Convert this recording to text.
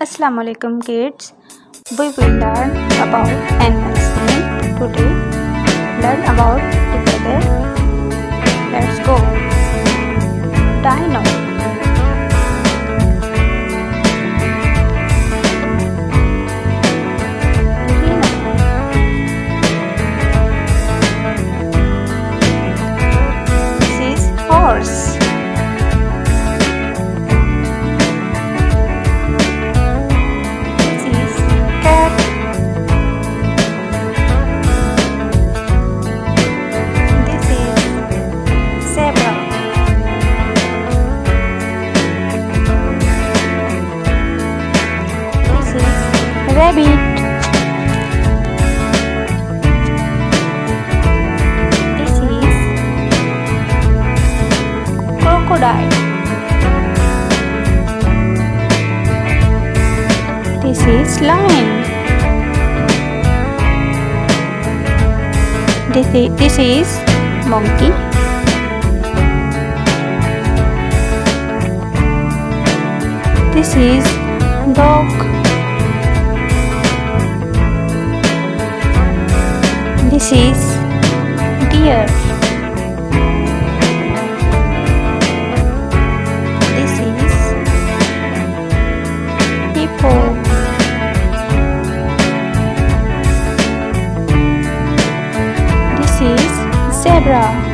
Assalamu alaikum kids. We will learn about animals name today. Learn about together. Let's go. Dino. This is horse. Rabbit. This is crocodile. This is lion. This is monkey. This is dog. This is deer. This is hippo. This is zebra.